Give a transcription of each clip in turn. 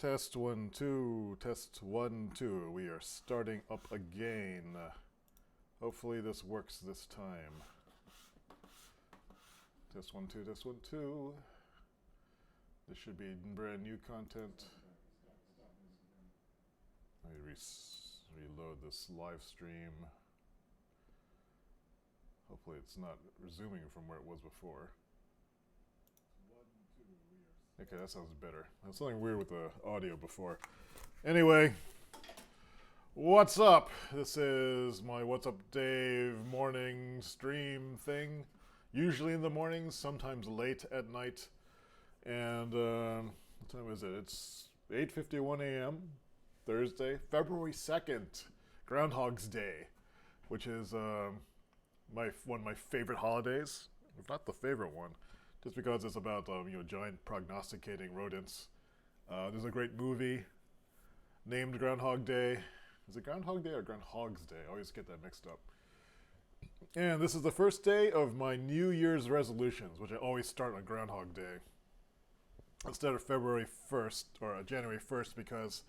Test 1 2, test 1 2. We are starting up again. Hopefully this works this time. Test 1 2, test 1 2. This should be brand new content. Let me reload this live stream. Hopefully it's not resuming from where it was before. Okay, that sounds better. That's something weird with the audio before. Anyway, what's up? This is my What's Up Dave morning stream thing. Usually in the mornings, sometimes late at night. And what time is it? It's 8:51 a.m. Thursday, February 2nd, Groundhog Day, which is one of my favorite holidays, if not the favorite one. Just because it's about giant prognosticating rodents. There's a great movie named Groundhog Day. Is it Groundhog Day or Groundhog's Day? I always get that mixed up. And this is the first day of my New Year's resolutions, which I always start on Groundhog Day instead of February 1st or January 1st, because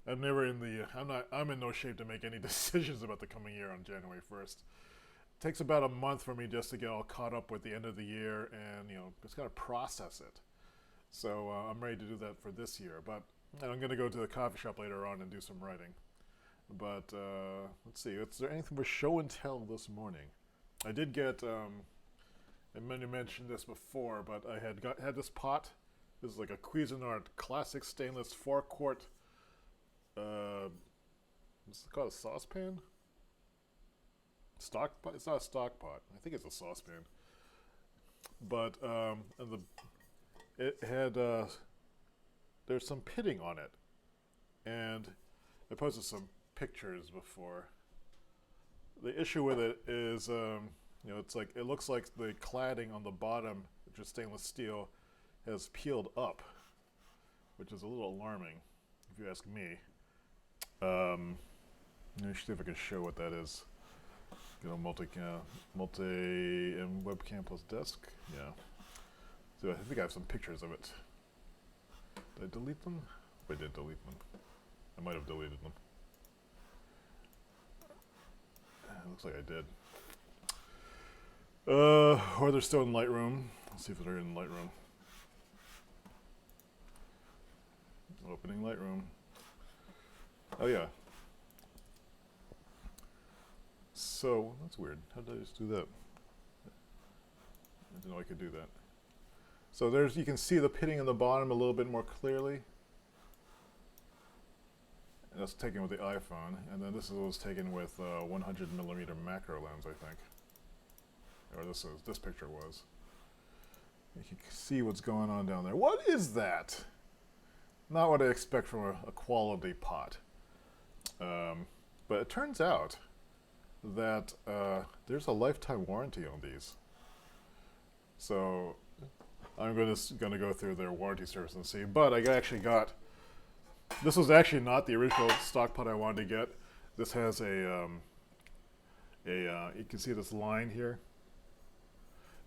I'm in no shape to make any decisions about the coming year on January 1st. Takes about a month for me just to get all caught up with the end of the year and just kind of process it. So I'm ready to do that for this year. But I'm going to go to the coffee shop later on and do some writing. But let's see, is there anything for show and tell this morning? I did get, I meant to mention this before, but I had this pot. This is like a Cuisinart classic stainless 4-quart. What's it called? A saucepan? Stock pot? It's not a stock pot. I think it's a saucepan. But it had there's some pitting on it, and I posted some pictures before. The issue with it is, it's like it looks like the cladding on the bottom, which is stainless steel, has peeled up, which is a little alarming, if you ask me. Let me see if I can show what that is. Get a multi and webcam plus desk. Yeah. So I think I have some pictures of it. Did I delete them? I did delete them. I might have deleted them. Looks like I did. Or they're still in Lightroom. Let's see if they're in Lightroom. Opening Lightroom. Oh yeah. So, that's weird. How did I just do that? I didn't know I could do that. So you can see the pitting in the bottom a little bit more clearly. And that's taken with the iPhone. And then this was taken with 100mm macro lens, I think. Or this picture was. You can see what's going on down there. What is that? Not what I expect from a quality pot. But it turns out that there's a lifetime warranty on these. So I'm going to go through their warranty service and see. But I actually got, this was actually not the original stock pot I wanted to get. This has you can see this line here.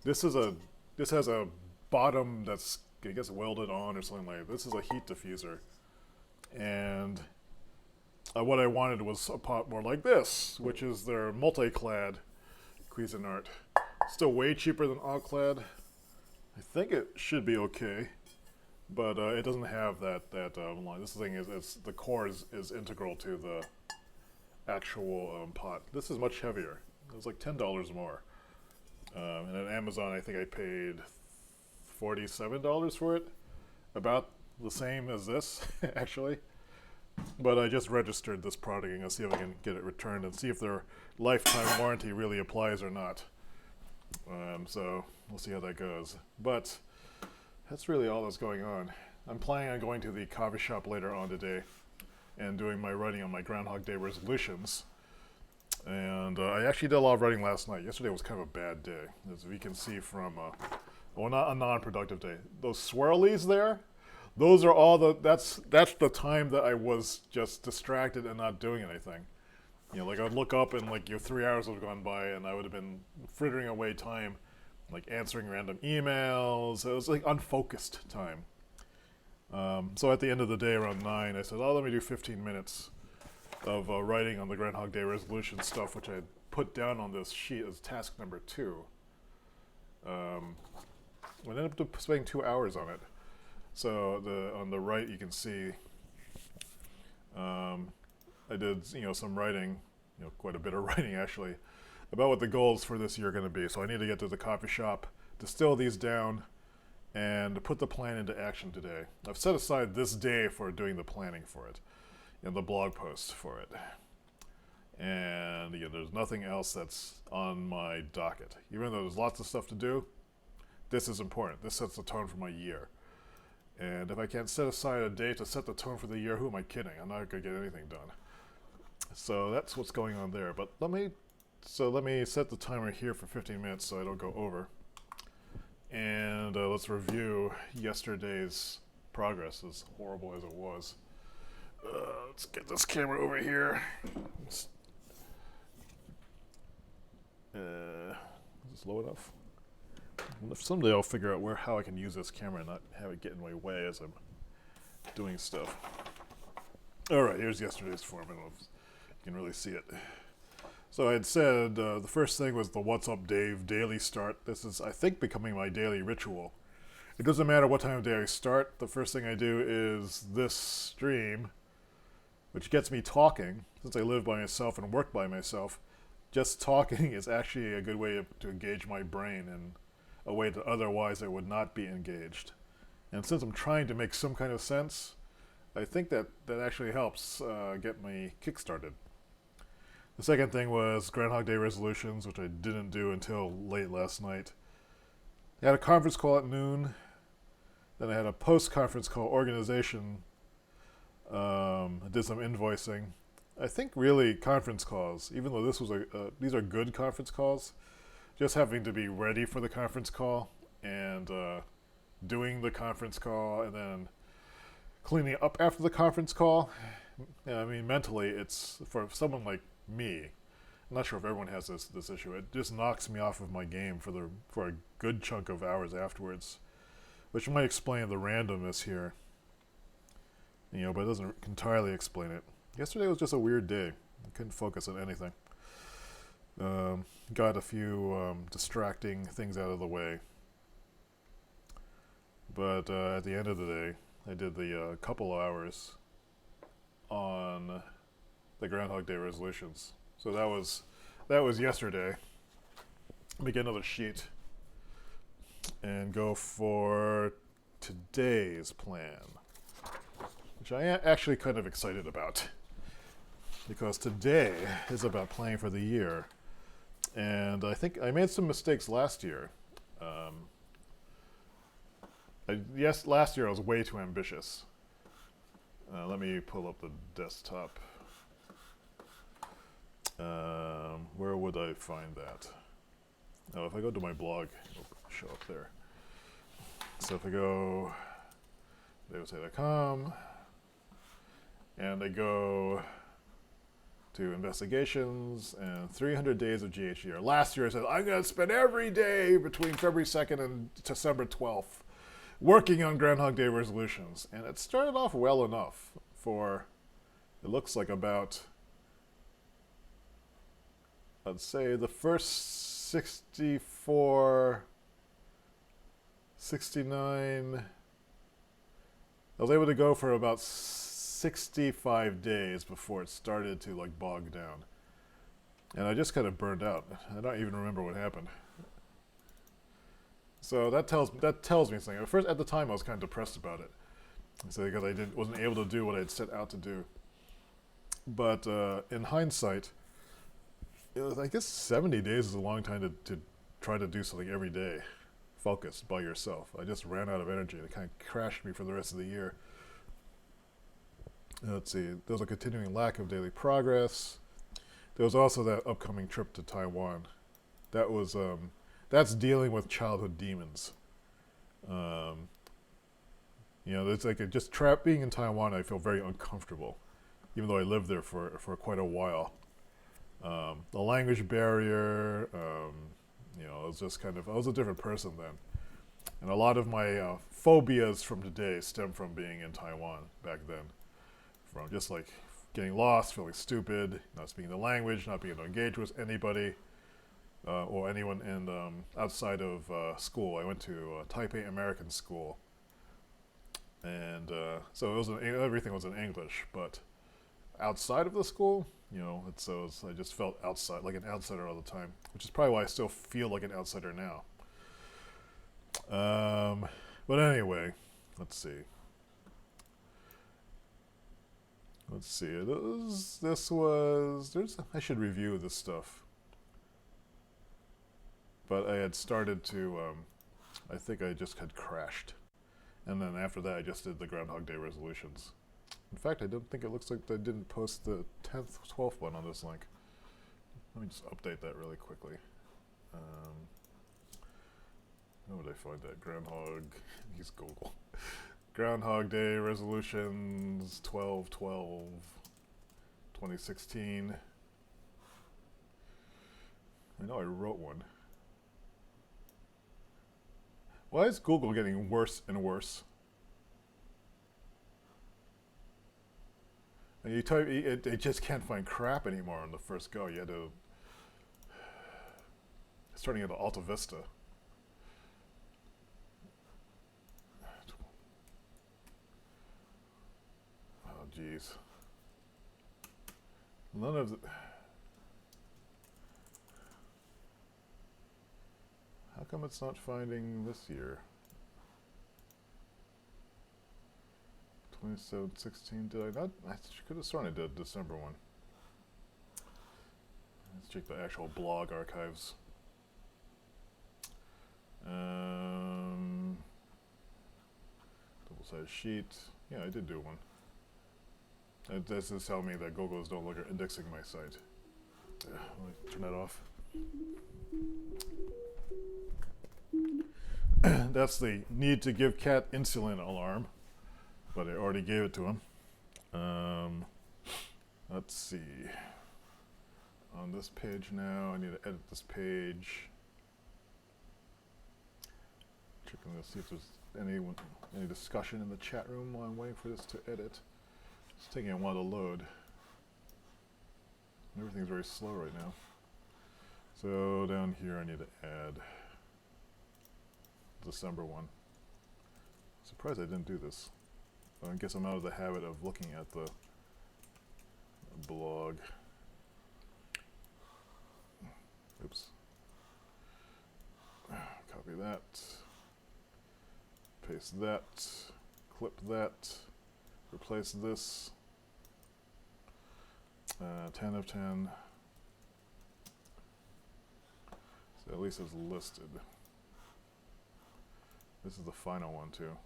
This has a bottom that's, I guess, welded on or something like that. This is a heat diffuser. And what I wanted was a pot more like this, which is their multi-clad Cuisinart. Still way cheaper than all-clad. I think it should be okay, but it doesn't have that line. This thing is the core is integral to the actual pot. This is much heavier. It's like $10 more. And at Amazon, I think I paid $47 for it. About the same as this, actually. But I just registered this product and I'll see if I can get it returned and see if their lifetime warranty really applies or not. So we'll see how that goes. But that's really all that's going on. I'm planning on going to the coffee shop later on today and doing my writing on my Groundhog Day resolutions. And I actually did a lot of writing last night. Yesterday was kind of a bad day, as we can see from, not a non-productive day. Those swirlies there, those are all that's the time that I was just distracted and not doing anything. Like I'd look up and like 3 hours would have gone by and I would have been frittering away time, like answering random emails. It was like unfocused time. So at the end of the day, around 9, I said, oh, let me do 15 minutes of writing on the Groundhog Day Resolution stuff, which I had put down on this sheet as task number 2. I ended up spending 2 hours on it. So on the right, you can see I did some writing, quite a bit of writing actually, about what the goals for this year are going to be. So I need to get to the coffee shop, distill these down, and put the plan into action today. I've set aside this day for doing the planning for it, and the blog post for it. And there's nothing else that's on my docket. Even though there's lots of stuff to do, this is important. This sets the tone for my year. And if I can't set aside a day to set the tone for the year, who am I kidding? I'm not going to get anything done. So that's what's going on there. But let me set the timer here for 15 minutes so I don't go over. And let's review yesterday's progress, as horrible as it was. Let's get this camera over here. Is this low enough? Someday I'll figure out how I can use this camera and not have it get in my way as I'm doing stuff. Alright, here's yesterday's form. I don't know if you can really see it. So I had said the first thing was the What's Up Dave daily start. This is, I think, becoming my daily ritual. It doesn't matter what time of day I start. The first thing I do is this stream, which gets me talking. Since I live by myself and work by myself, just talking is actually a good way to engage my brain in a way that otherwise I would not be engaged. And since I'm trying to make some kind of sense, I think that actually helps get me kick-started. The second thing was Groundhog Day Resolutions, which I didn't do until late last night. I had a conference call at noon. Then I had a post-conference call organization. I did some invoicing. I think really conference calls, even though this was these are good conference calls, just having to be ready for the conference call and doing the conference call and then cleaning up after the conference call. I mean, mentally, it's for someone like me. I'm not sure if everyone has this issue. It just knocks me off of my game for a good chunk of hours afterwards, which might explain the randomness here. But it doesn't entirely explain it. Yesterday was just a weird day. I couldn't focus on anything. Got a few distracting things out of the way. But at the end of the day, I did the couple hours on the Groundhog Day Resolutions. So that was yesterday. Let me get another sheet and go for today's plan, which I am actually kind of excited about, because today is about planning for the year. And I think I made some mistakes last year. Last year I was way too ambitious. Let me pull up the desktop. Where would I find that? Oh, if I go to my blog, it'll show up there. So if I go davidtay.com and I go to investigations and 300 days of GHDR. Last year I said, I'm going to spend every day between February 2nd and December 12th working on Groundhog Day Resolutions. And it started off well enough for, it looks like about, I'd say the first 64, 69, I was able to go for about 65 days before it started to bog down. And I just kind of burned out. I don't even remember what happened. So that tells me something. At the time I was kind of depressed about it. So because I wasn't able to do what I'd set out to do. But in hindsight, I guess 70 days is a long time to try to do something every day, focused by yourself. I just ran out of energy. It kind of crashed me for the rest of the year. Let's see, there was a continuing lack of daily progress. There was also that upcoming trip to Taiwan. That's dealing with childhood demons. It's like just being in Taiwan, I feel very uncomfortable, even though I lived there for quite a while. The language barrier, it was just I was a different person then. And a lot of my phobias from today stem from being in Taiwan back then. From just like getting lost, feeling stupid, not speaking the language, not being able to engage with anybody or anyone in outside of school. I went to Taipei American School, and so it was everything was in English. But outside of the school, I just felt outside, like an outsider all the time, which is probably why I still feel like an outsider now. But anyway, let's see. I should review this stuff. But I had started to, I think I just had crashed. And then after that, I just did the Groundhog Day Resolutions. In fact, I don't think it looks like I didn't post the 10th, 12th one on this link. Let me just update that really quickly. How would I find that? Use Google. Groundhog Day Resolutions 12/12/2016. I know I wrote one. Why is Google getting worse and worse? And you type it just can't find crap anymore on the first go. You had to starting at Alta Vista. Oh geez. None of the How come it's not finding this year? 27/16, did I not? I could have sworn I did December one. Let's check the actual blog archives. Double-sided sheet. Yeah, I did do one. This is telling me that Google is no longer indexing my site. Let me turn that off. That's the need to give cat insulin alarm, but I already gave it to him. Let's see. On this page now, I need to edit this page. Checking to see if there's any discussion in the chat room while I'm waiting for this to edit. It's taking a while to load. Everything's very slow right now. So down here I need to add December one. Surprised I didn't do this. I guess I'm out of the habit of looking at the blog. Oops. Copy that. Paste that. Clip that. Replace this. 10 of 10. So at least it's listed. This is the final one too.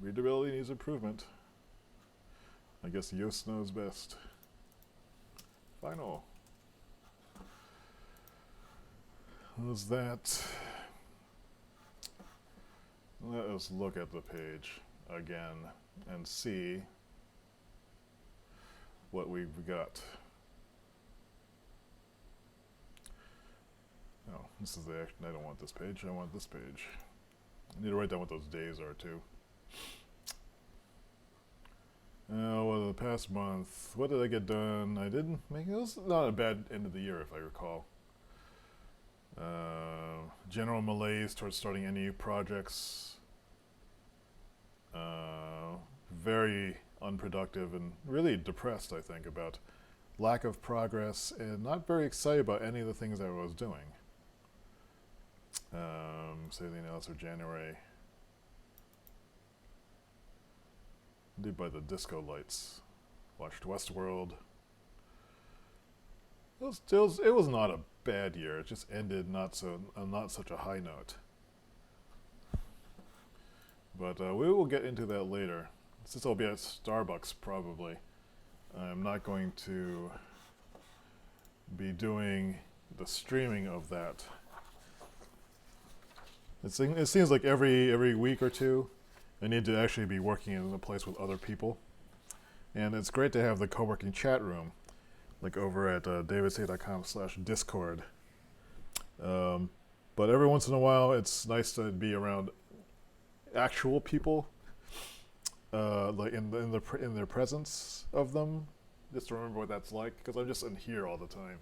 Readability needs improvement. I guess Yoast knows best. Final. How's that? Let us look at the page again and see what we've got. Oh, this is the action. I don't want this page. I want this page. I need to write down what those days are too. Well, the past month, what did I get done? I didn't make it. Was not a bad end of the year, if I recall. General malaise towards starting any new projects. Very unproductive and really depressed, I think, about lack of progress and not very excited about any of the things that I was doing. Save the analysis for January. Did by the disco lights. Watched Westworld. It was not a bad year. It just ended not such a high note. But we will get into that later. Since I'll be at Starbucks probably, I'm not going to be doing the streaming of that. It seems like every week or two, I need to actually be working in a place with other people. And it's great to have the co-working chat room, like over at davidsay.com/discord. But every once in a while, it's nice to be around actual people, like in their presence of them, just to remember what that's like. Because I'm just in here all the time.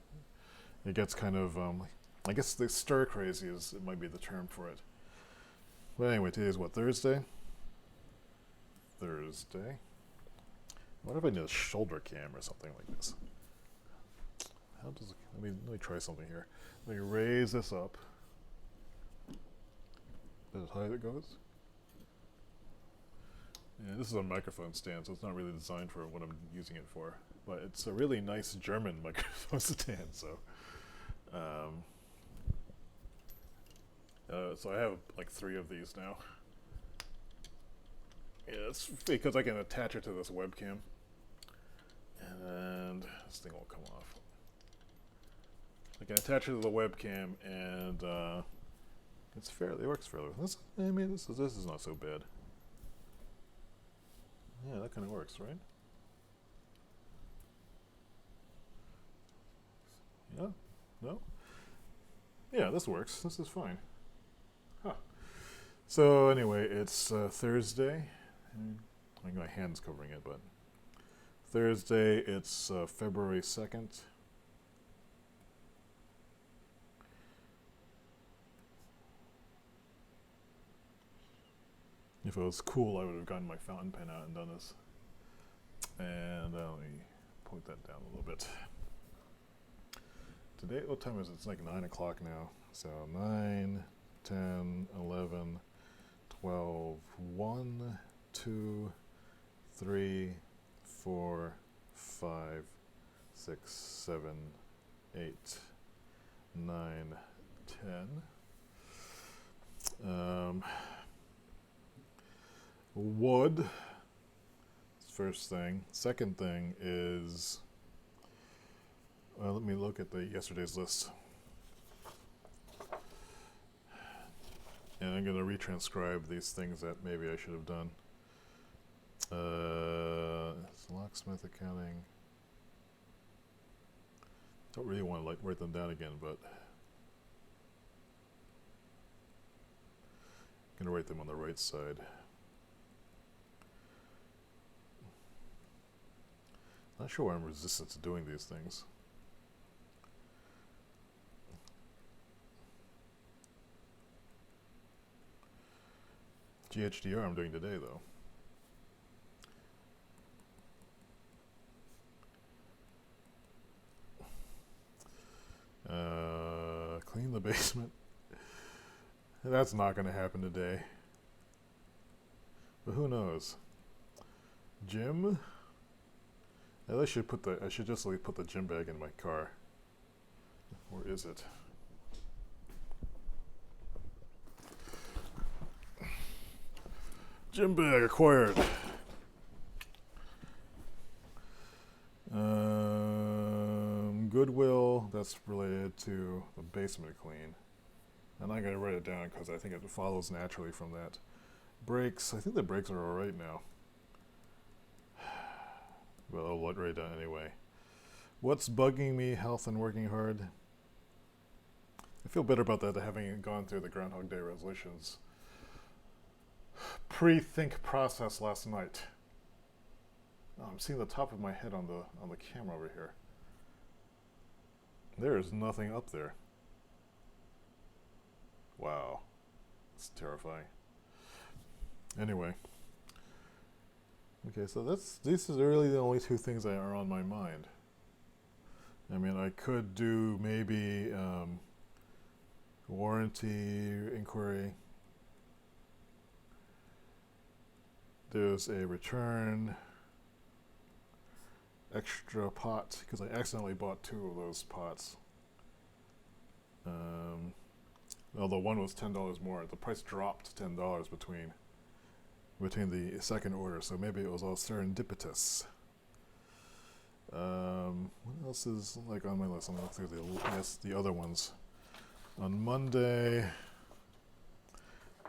It gets kind of, I guess the stir crazy is it might be the term for it. But anyway, today is what, Thursday? Thursday. What if I need a shoulder cam or something like this? How does it, let me try something here. Let me raise this up. Is that as high as it goes? Yeah, this is a microphone stand, so it's not really designed for what I'm using it for. But it's a really nice German microphone stand, so. So I have like 3 of these now. Yeah, it's because I can attach it to this webcam. And this thing will come off. I can attach it to the webcam, and it works fairly. This is not so bad. Yeah, that kind of works, right? Yeah? No? Yeah, this works. This is fine. Huh. So anyway, it's Thursday. I think my hand's covering it, but Thursday, it's February 2nd. If it was cool, I would have gotten my fountain pen out and done this. And let me point that down a little bit. Today, what time is it? It's like 9 o'clock now. So 9, 10, 11, 12, 1, 2, 3, 4, 5, 6, 7, 8, 9, 10. Wood. First thing. Second thing is, let me look at the yesterday's list. And I'm going to retranscribe these things that maybe I should have done. Locksmith accounting. Don't really want to write them down again, but I'm going to write them on the right side. Not sure why I'm resistant to doing these things. GHDR I'm doing today, though. Clean the basement. That's not going to happen today. But who knows? Gym? I should just put the gym bag in my car. Where is it? Gym bag acquired. Goodwill, that's related to the basement clean. I'm not going to write it down because I think it follows naturally from that. Brakes, I think the brakes are alright now. But I'll write it down anyway. What's bugging me, health and working hard? I feel better about that having gone through the Groundhog Day Resolutions pre-think process last night. Oh, I'm seeing the top of my head on the camera over here. There is nothing up there. Wow. It's terrifying. Anyway. Okay, so these are really the only 2 things that are on my mind. I mean, I could do maybe warranty inquiry. There's a return extra pot because I accidentally bought 2 of those pots. Although one was $10 more, the price dropped $10 between the second order, so maybe it was all serendipitous. What else is like on my list? I'm gonna look through the other ones. On Monday,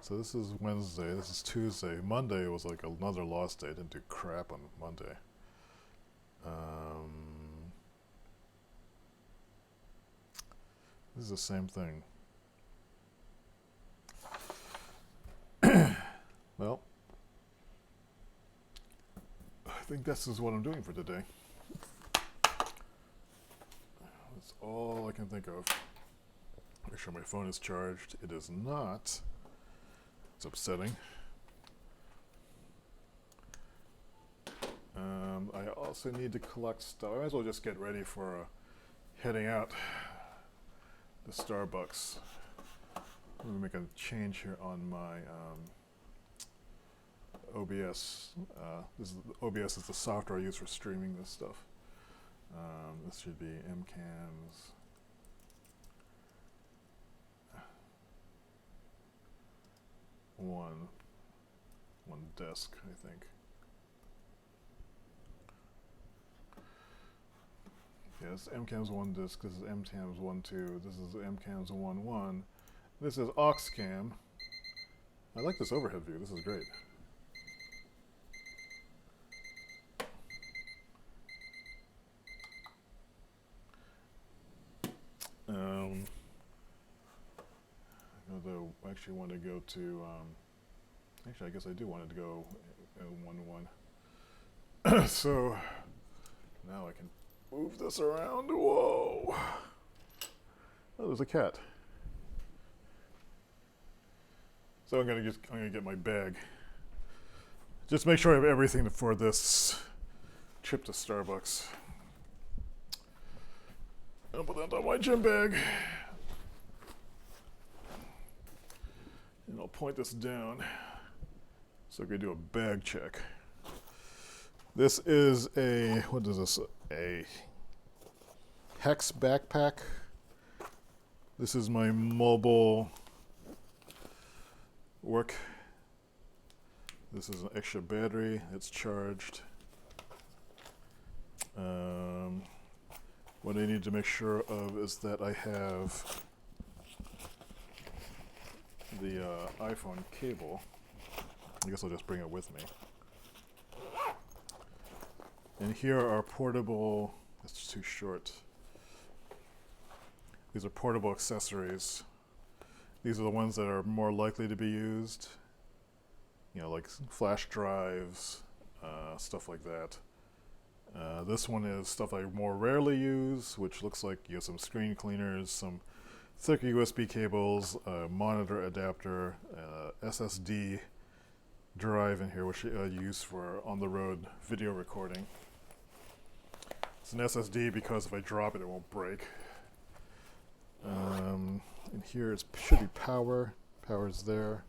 so this is Wednesday, this is Tuesday. Monday was like another lost day. I didn't do crap on Monday. This is the same thing. Well, I think this is what I'm doing for today. That's all I can think of. Make sure my phone is charged. It is not. It's upsetting. I also need to collect stuff. I might as well just get ready for heading out to Starbucks. I'm going to make a change here on my OBS. OBS is the software I use for streaming this stuff. This should be MCAM's. One desk, I think. Yes, MCAM's one disk. This is MCAM's 1.2. This is MCAM's 1.1. This is AuxCam. I like this overhead view. This is great. Although I actually want to go to. Actually, I guess I do want to go 1.1. So now I can move this around. Whoa! Oh, there's a cat. So I'm gonna get my bag. Just make sure I have everything for this trip to Starbucks. I'll put that on my gym bag. And I'll point this down so I can do a bag check. This is a, what is this? A Hex backpack. This is my mobile work. This is an extra battery. It's charged. What I need to make sure of is that I have the iPhone cable. I guess I'll just bring it with me. And here are portable, that's too short. These are portable accessories. These are the ones that are more likely to be used. You know, like flash drives, stuff like that. This one is stuff I more rarely use, which looks like you have some screen cleaners, some thicker USB cables, a monitor adapter, SSD drive in here, which I use for on-the-road video recording. It's an SSD because if I drop it, it won't break. And here should be power. Power's there.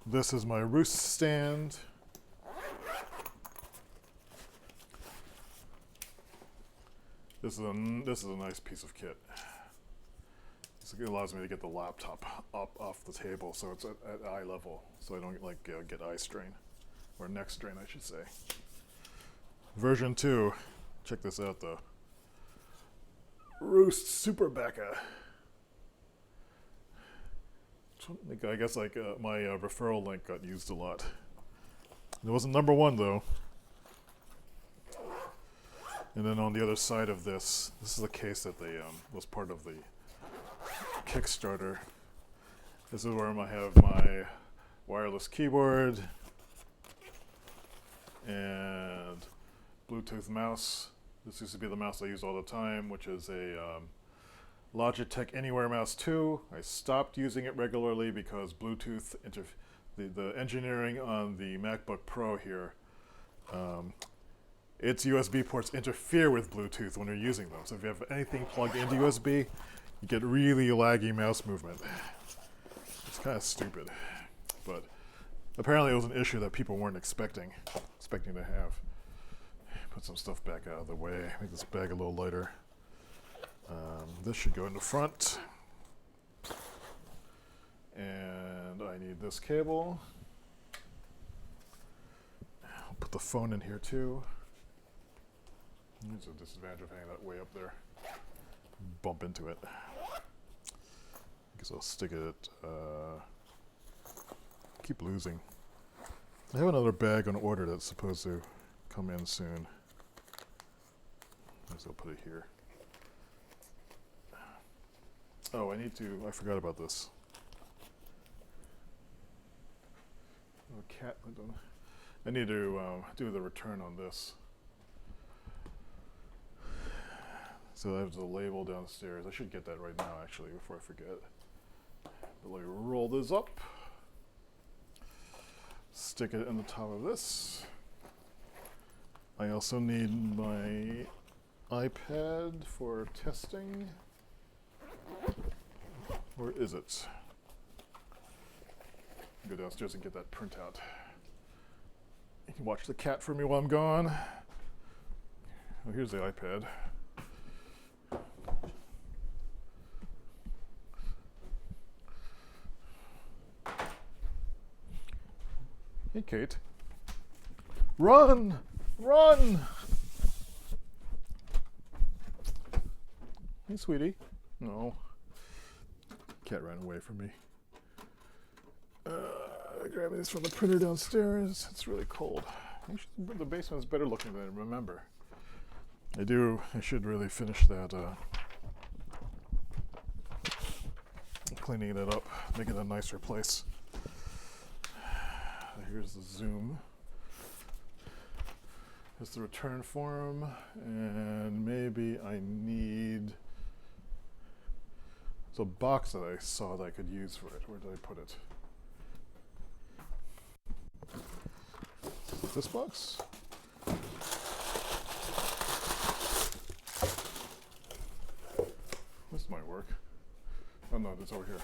This is my roost stand. This is a nice piece of kit. It allows me to get the laptop up off the table, so it's at eye level, so I don't get eye strain, or neck strain, I should say. Version 2. Check this out, though. Roost Super Becca. I guess my referral link got used a lot. It wasn't number 1 though. And then on the other side of this is the case that they was part of the Kickstarter. This is where I have my wireless keyboard and Bluetooth mouse. This used to be the mouse I use all the time, which is a Logitech Anywhere Mouse 2. I stopped using it regularly because Bluetooth, the engineering on the MacBook Pro here, its USB ports interfere with Bluetooth when you're using them. So if you have anything plugged into USB, you get really laggy mouse movement. It's kind of stupid, but apparently it was an issue that people weren't expecting to have. Put some stuff back out of the way, make this bag a little lighter. This should go in the front. And I need this cable. I'll put the phone in here too. There's a disadvantage of having that way up there. Bump into it. I guess I'll stick it keep losing. I have another bag on order that's supposed to come in soon. I guess I'll put it here. Oh, I forgot about this. a cat. I need to do the return on this. So I have the label downstairs. I should get that right now, actually, before I forget. But let me roll this up. Stick it in the top of this. I also need my iPad for testing. Where is it? Go downstairs and get that printout. You can watch the cat for me while I'm gone. Oh, here's the iPad. Hey, Kate. Run! Run! Hey, sweetie. No. Cat ran away from me. Grabbing this from the printer downstairs. It's really cold. The basement's better looking than I remember. I should really finish that. Cleaning it up, make it a nicer place. Here's the Zoom. Here's the return form, and maybe I need. It's a box that I saw that I could use for it. Where did I put it? Is it this box? This might work. Oh no, it's over here.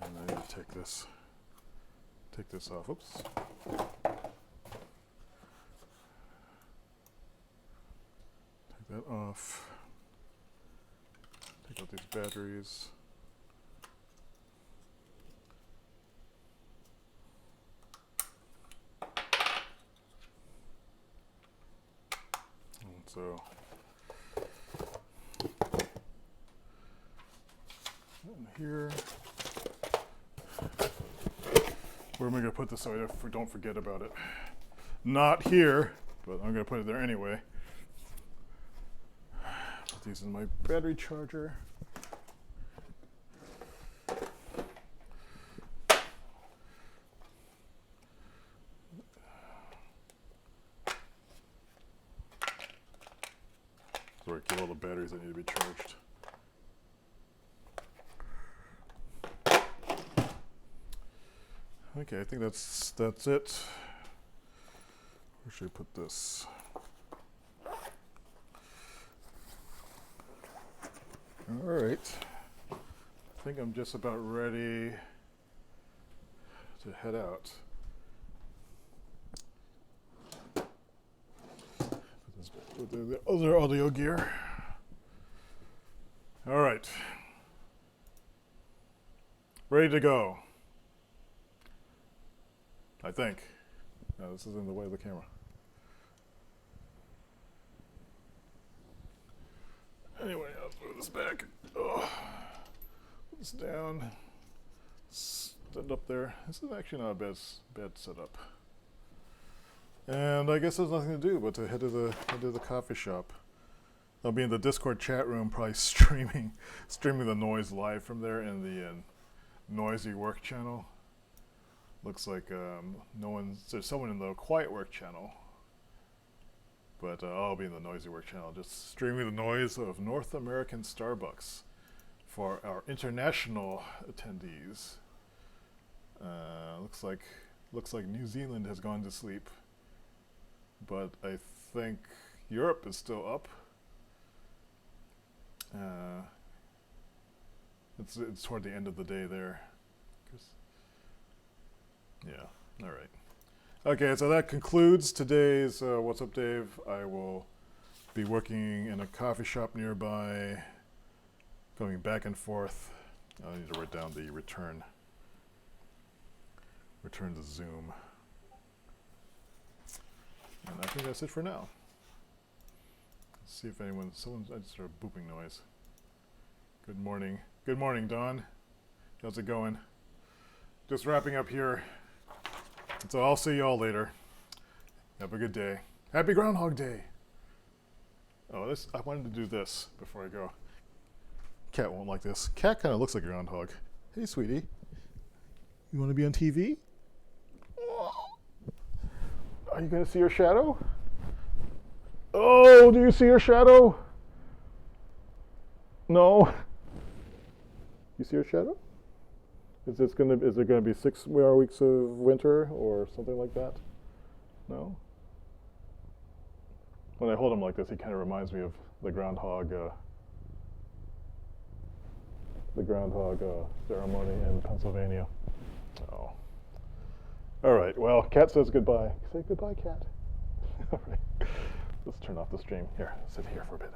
And I need to take this off. Oops. Take that off. Take out these batteries. And so in here. Where am I going to put this so I don't forget about it? Not here, but I'm going to put it there anyway. Put these in my battery charger. So I get all the batteries that need to be charged. Okay, I think that's it. Where should I put this? All right. I think I'm just about ready to head out. Put the other audio gear. All right. Ready to go. I think. No, this is in the way of the camera. Anyway, I'll move this back. Oh, put this down. Stand up there. This is actually not a bad setup. And I guess there's nothing to do but to head to the coffee shop. I'll be in the Discord chat room, probably streaming the noise live from there in the noisy work channel. Looks like there's someone in the quiet work channel, but I'll be in the noisy work channel, just streaming the noise of North American Starbucks for our international attendees. Looks like New Zealand has gone to sleep, but I think Europe is still up. It's toward the end of the day there. Yeah, all right. Okay, so that concludes today's What's Up, Dave. I will be working in a coffee shop nearby, going back and forth. I need to write down the return to Zoom. And I think that's it for now. Let's see if I just heard a booping noise. Good morning. Good morning, Dawn. How's it going? Just wrapping up here. So I'll see y'all later. Have a good day. Happy Groundhog Day. Oh, this, I wanted to do this before I go. Cat won't like this. Cat kind of looks like a groundhog. Hey, sweetie. You want to be on TV? Are you going to see your shadow? Oh, do you see your shadow? No. You see your shadow? Is it going to be 6 more weeks of winter or something like that? No? When I hold him like this, he kind of reminds me of the groundhog ceremony in Pennsylvania. Oh. All right, well, Cat says goodbye. Say goodbye, Cat. All right. Let's turn off the stream. Here, sit here for a bit.